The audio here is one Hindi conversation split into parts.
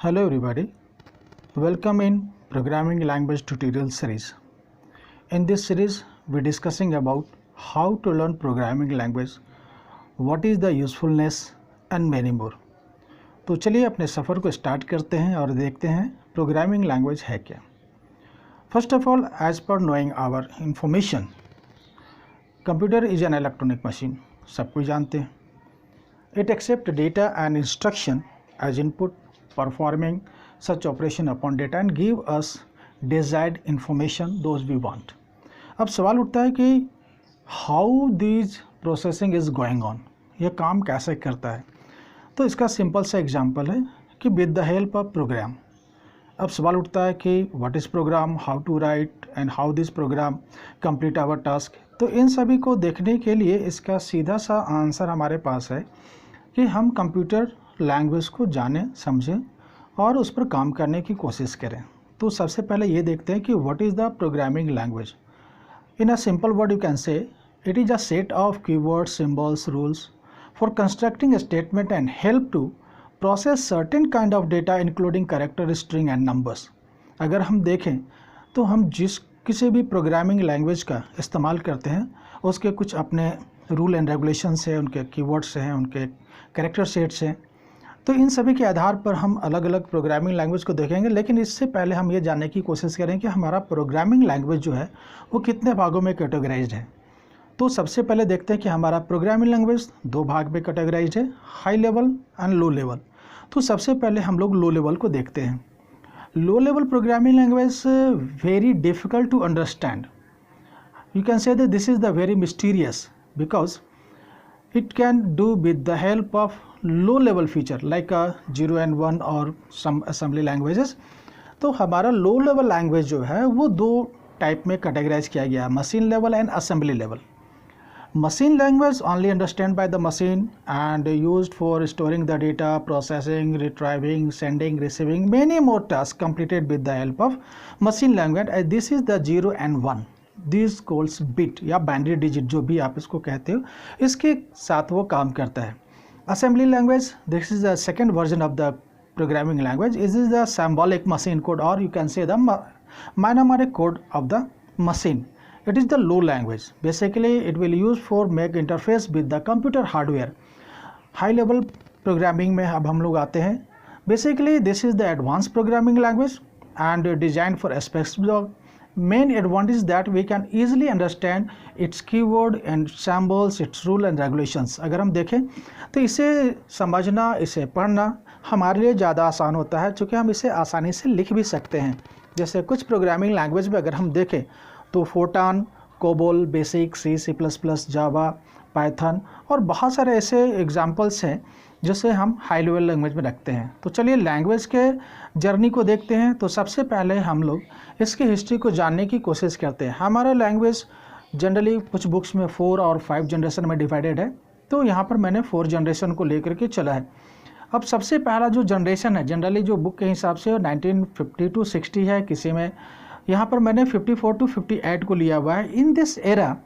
Hello everybody, welcome in Programming Language Tutorial Series. In this series, we are discussing about how to learn programming language, what is the usefulness and many more. तो चलिए अपने सफ़र को स्टार्ट करते हैं और देखते हैं प्रोग्रामिंग लैंग्वेज है क्या. First of all, as per knowing our information, computer is an electronic machine, सब कुछ जानते हैं. It accept data and instruction as input, performing such operation upon data and give us desired information those we want. अब सवाल उठता है कि how these processing is going on, यह काम कैसे करता है. तो इसका सिंपल सा एग्जांपल है कि with the help of program. अब सवाल उठता है कि what is program, how to write and how this program complete our task. तो इन सभी को देखने के लिए इसका सीधा सा आंसर हमारे पास है कि हम कंप्यूटर लैंग्वेज को जानें, समझें और उस पर काम करने की कोशिश करें. तो सबसे पहले ये देखते हैं कि what is the programming language. In a simple word you can say it is a set of keywords, symbols, rules for constructing statement and help to process certain kind of data including character, string and numbers. अगर हम देखें तो हम किसी भी प्रोग्रामिंग लैंग्वेज का इस्तेमाल करते हैं उसके कुछ अपने रूल एंड रेगुलेशंस हैं, उनके कीवर्ड्स हैं, उनके कैरेक्टर सेट्स हैं. तो इन सभी के आधार पर हम अलग अलग प्रोग्रामिंग लैंग्वेज को देखेंगे. लेकिन इससे पहले हम ये जानने की कोशिश करें कि हमारा प्रोग्रामिंग लैंग्वेज जो है वो कितने भागों में कैटेगराइज्ड है. तो सबसे पहले देखते हैं कि हमारा प्रोग्रामिंग लैंग्वेज दो भाग में कैटेगराइज्ड है, high level and low level. तो सबसे पहले हम लोग लो लेवल को देखते हैं. Low level programming language very difficult to understand. You can say that this is the very mysterious because it can do with the help of low level feature like a 0 and 1 or some assembly languages. तो हमारा लो लेवल लैंग्वेज जो है वो दो टाइप में कैटेगराइज किया गया है, machine level and assembly level. Machine language only understand by the machine and used for storing the data, processing, retrieving, sending, receiving many more task completed with the help of machine language. This is the 0 and 1. This calls bit या बाइनरी डिजिट जो भी आप इसको कहते हो, इसके साथ वो काम करता है. Assembly language, this is the second version of the programming language. Is is the symbolic machine code और you can say the mnemonic code of the machine. It is the low language. Basically it will use for make interface with the computer hardware. High level programming में अब हम लोग आते हैं. Basically this is the advance programming language and designed for specific main advantage that we can easily understand its keyword and symbols, its rule and regulations. अगर हम देखें तो इसे समझना, इसे पढ़ना हमारे लिए ज़्यादा आसान होता है क्योंकि हम इसे आसानी से लिख भी सकते हैं. जैसे कुछ प्रोग्रामिंग लैंग्वेज में अगर हम देखें तो फोर्टान, कोबोल, बेसिक, C++, जावा, पाइथन और बहुत सारे ऐसे एग्जाम्पल्स हैं जिसे हम हाई लेवल लैंग्वेज में रखते हैं. तो चलिए लैंग्वेज के जर्नी को देखते हैं. तो सबसे पहले हम लोग इसकी हिस्ट्री को जानने की कोशिश करते हैं. हमारा लैंग्वेज जनरली कुछ बुक्स में 4 और 5 जनरेशन में डिवाइडेड है. तो यहाँ पर मैंने 4 जनरेशन को लेकर के चला है. अब सबसे पहला जो जनरेशन है जनरली जो बुक के हिसाब से 1950 to 60 है, किसी में यहाँ पर मैंने 54 to 58 को लिया हुआ है. In this era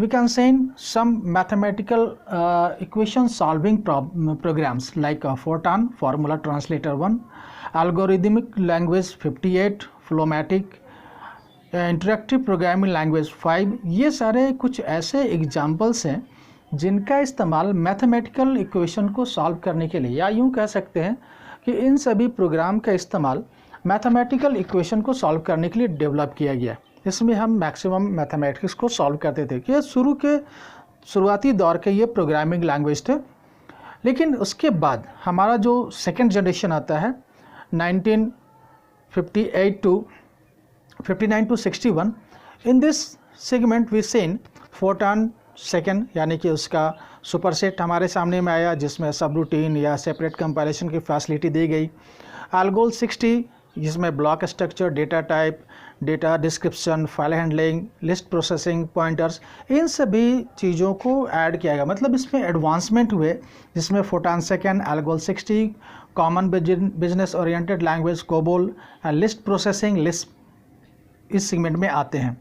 we can send some mathematical equation solving programs like Fortran, Formula Translator 1, Algorithmic Language 58, Flowmatic, Interactive Programming Language 5. ये सारे कुछ ऐसे एग्जाम्पल्स हैं जिनका इस्तेमाल मैथमेटिकल इक्वेशन को सॉल्व करने के लिए, या यूँ कह सकते हैं कि इन सभी प्रोग्राम का इस्तेमाल मैथमेटिकल इक्वेशन को सॉल्व करने के लिए डेवलप किया गया. इसमें हम मैक्सिमम मैथमेटिक्स को सॉल्व करते थे कि शुरुआती दौर के ये प्रोग्रामिंग लैंग्वेज थे. लेकिन उसके बाद हमारा जो सेकंड जनरेशन आता है 1959 to 61. In this segment we seen Fortran second, यानी कि उसका सुपरसेट हमारे सामने में आया जिसमें सब रूटीन या सेपरेट कंपाइलेशन की फैसिलिटी दी गई. एल्गोल 60 जिसमें block structure, data type, data description, file handling, list processing, pointers, इन सभी चीज़ों को ऐड किया गया. मतलब इसमें एडवांसमेंट हुए जिसमें Fortran second, ALGOL 60, common business oriented language COBOL, list processing, list इस सेगमेंट में आते हैं.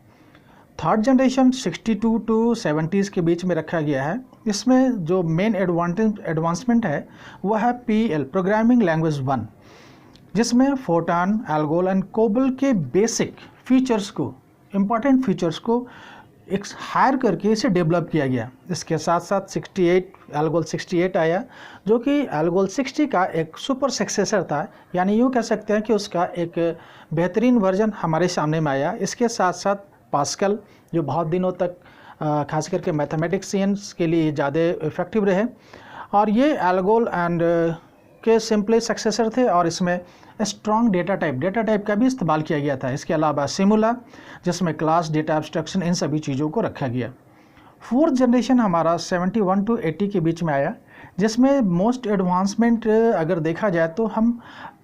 थर्ड जनरेशन 62 to 70s के बीच में रखा गया है. इसमें जो मेन एडवांसमेंट है वह है PL, प्रोग्रामिंग लैंग्वेज 1. जिसमें फोर्टान, एल्गोल एंड कोबल के बेसिक फीचर्स को, इम्पॉर्टेंट फीचर्स को एक हायर करके इसे डेवलप किया गया। इसके साथ साथ 68 एल्गोल 68 आया, जो कि एल्गोल 60 का एक सुपर सक्सेसर था, यानी यूँ कह सकते हैं कि उसका एक बेहतरीन वर्जन हमारे सामने में आया। इसके साथ साथ पास्कल, जो बहुत दिनों तक खास करके मैथमेटिक्सियंस के लिए ज़्यादा इफेक्टिव रहे, और ये एल्गोल एंड के सिंपली सक्सेसर थे, और इसमें स्ट्रॉन्ग डेटा टाइप का भी इस्तेमाल किया गया था। इसके अलावा सिमुला, जिसमें क्लास, डेटा एब्स्ट्रैक्शन, इन सभी चीज़ों को रखा गया। फोर्थ जनरेशन हमारा 71 to 80 के बीच में आया, जिसमें मोस्ट एडवांसमेंट अगर देखा जाए तो हम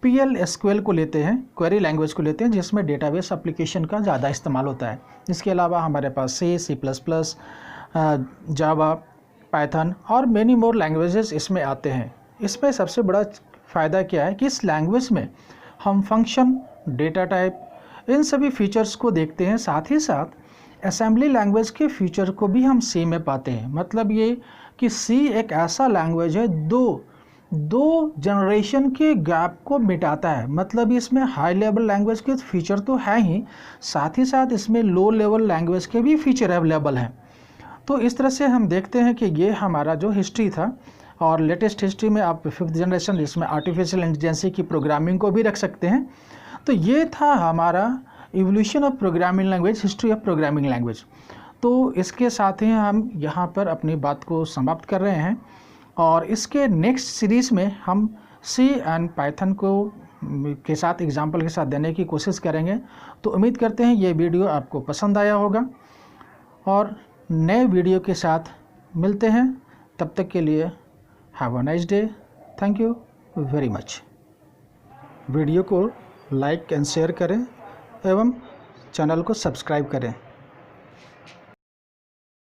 PL SQL को लेते हैं, क्वेरी लैंग्वेज को लेते हैं, जिसमें डेटाबेस एप्लीकेशन का ज़्यादा इस्तेमाल होता है। इसके अलावा हमारे पास C++, जावा, पाइथन और मैनी मोर लैंग्वेजेस इसमें आते हैं। इसमें सबसे बड़ा फ़ायदा क्या है कि इस लैंग्वेज में हम फंक्शन, डेटा टाइप, इन सभी फीचर्स को देखते हैं। साथ ही साथ असेंबली लैंग्वेज के फीचर को भी हम C में पाते हैं। मतलब ये कि C एक ऐसा लैंग्वेज है दो जनरेशन के गैप को मिटाता है। मतलब इसमें हाई लेवल लैंग्वेज के फीचर तो है ही, साथ ही साथ इसमें लो लेवल लैंग्वेज के भी फीचर अवेलेबल हैं। तो इस तरह से हम देखते हैं कि ये हमारा जो हिस्ट्री था, और लेटेस्ट हिस्ट्री में आप 5th जनरेशन, जिसमें आर्टिफिशियल इंटेलिजेंस की प्रोग्रामिंग को भी रख सकते हैं। तो ये था हमारा evolution of programming language, history of programming language. तो इसके साथ ही हम यहाँ पर अपनी बात को समाप्त कर रहे हैं, और इसके नेक्स्ट सीरीज़ में हम C एंड पाइथन को के साथ एग्जाम्पल के साथ देने की कोशिश करेंगे। तो उम्मीद करते हैं ये वीडियो आपको पसंद आया होगा, और नए वीडियो के साथ मिलते हैं। तब तक के लिए have a nice day. Thank you very much. Video को लाइक एंड शेयर करें एवं चैनल को सब्सक्राइब करें।